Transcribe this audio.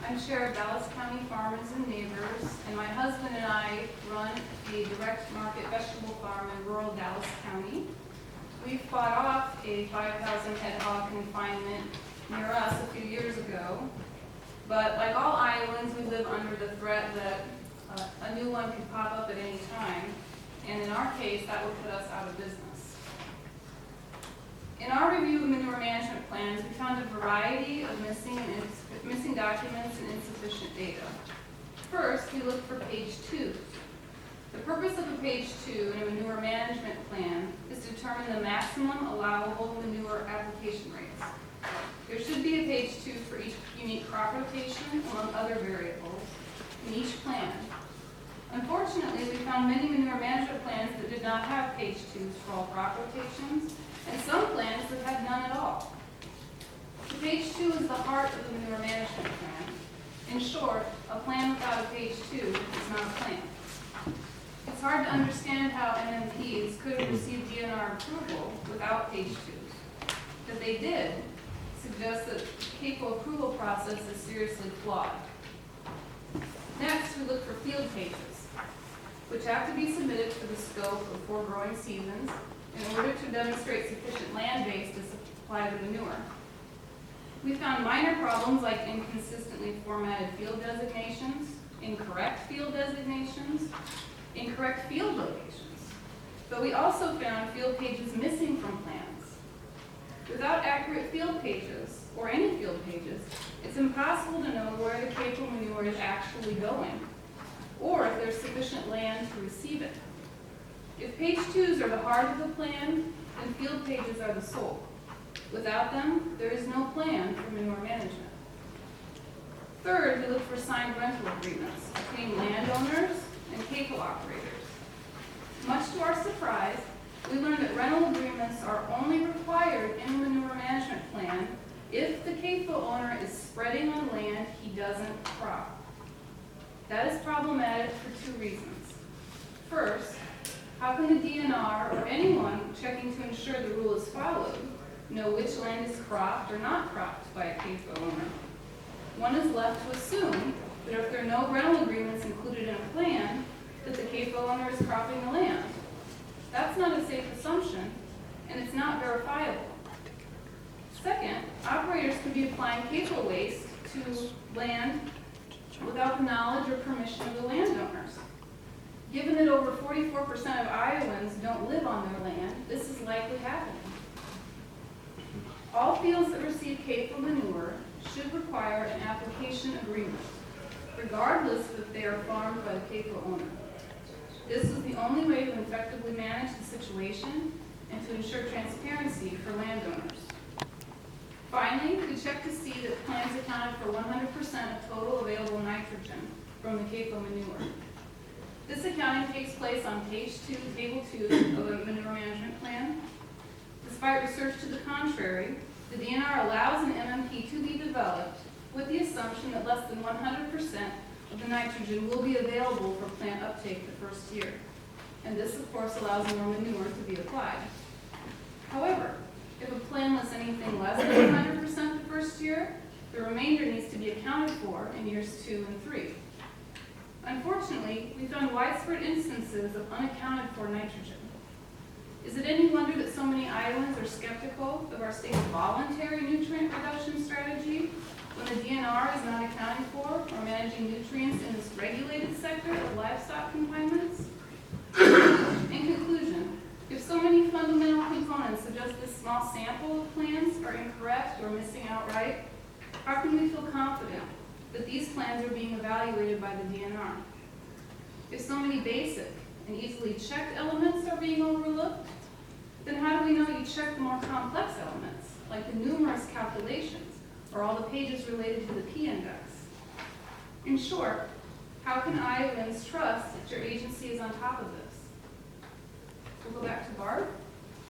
I'm Chair of Dallas County Farmers and Neighbors, and my husband and I run a direct market vegetable farm in rural Dallas County. We fought off a 5,000 head hog confinement near us a few years ago, but like all Iowans, we live under the threat that a new one could pop up at any time, and in our case, that would put us out of business. In our review of manure management plans, we found a variety of missing documents and insufficient data. First, we looked for page 2. The purpose of a page 2 in a manure management plan is to determine the maximum allowable manure application rates. There should be a page 2 for each unique crop rotation, among other variables, in each plan. Unfortunately, we found many manure management plans that did not have page 2s for all crop rotations, and some plans that had none at all. The page 2 is the heart of the manure management plan. In short, a plan without a page 2 is not a plan. It's hard to understand how MMPs could have received DNR approval without page 2s. That they did suggests that the CAFO approval process is seriously flawed. Next, we look for field pages, which have to be submitted for the scope of 4 growing seasons in order to demonstrate sufficient land base to supply the manure. We found minor problems like inconsistently formatted field designations, incorrect field designations, incorrect field locations. But we also found field pages missing from plans. Without accurate field pages, or any field pages, it's impossible to know where the CAFO manure is actually going, or if there's sufficient land to receive it. If page 2s are the heart of the plan, then field pages are the soul. Without them, there is no plan for manure management. Third, we look for signed rental agreements between landowners and CAFO operators. Much to our surprise, we learned that rental agreements are only required in a manure management plan if the CAFO owner is spreading on land he doesn't crop. That is problematic for 2 reasons. First, how can the DNR or anyone checking to ensure the rule is followed know which land is cropped or not cropped by a CAFO owner? One is left to assume that if there are no rental agreements included in a plan, that the CAFO owner is cropping the land. That's not a safe assumption, and it's not verifiable. Second, operators could be applying CAFO waste to land without the knowledge or permission of the landowners. Given that over 44% of Iowans don't live on their land, this is likely happening. All fields that receive CAFO manure should require an application agreement, regardless if they are farmed by the CAFO owner. This is the only way to effectively manage the situation and to ensure transparency for landowners. Finally, we check to see that plants accounted for 100% of total available nitrogen from the CAFO manure. This accounting takes place on page 2, table 2 of a manure management plan. Despite research to the contrary, the DNR allows an MMP to be developed with the assumption that less than 100% of the nitrogen will be available for plant uptake the first year. And this, of course, allows more manure to be applied. However, if a plan lists anything less than 100% the first year, the remainder needs to be accounted for in years 2 and 3. Unfortunately, we found widespread instances of unaccounted for nitrogen. Is it any wonder that so many Iowans are skeptical of our state's voluntary nutrient reduction strategy when the DNR is not accounting for or managing nutrients in this regulated sector of livestock confinements? In conclusion, if so many fundamental components of just this small sample of plans are incorrect or missing outright, how can we feel confident that these plans are being evaluated by the DNR? If so many basic and easily checked elements are being overlooked, then how do we know you check the more complex elements, like the numerous calculations or all the pages related to the P-index? In short, how can Iowans trust that your agency is on top of this? We'll go back to Barb.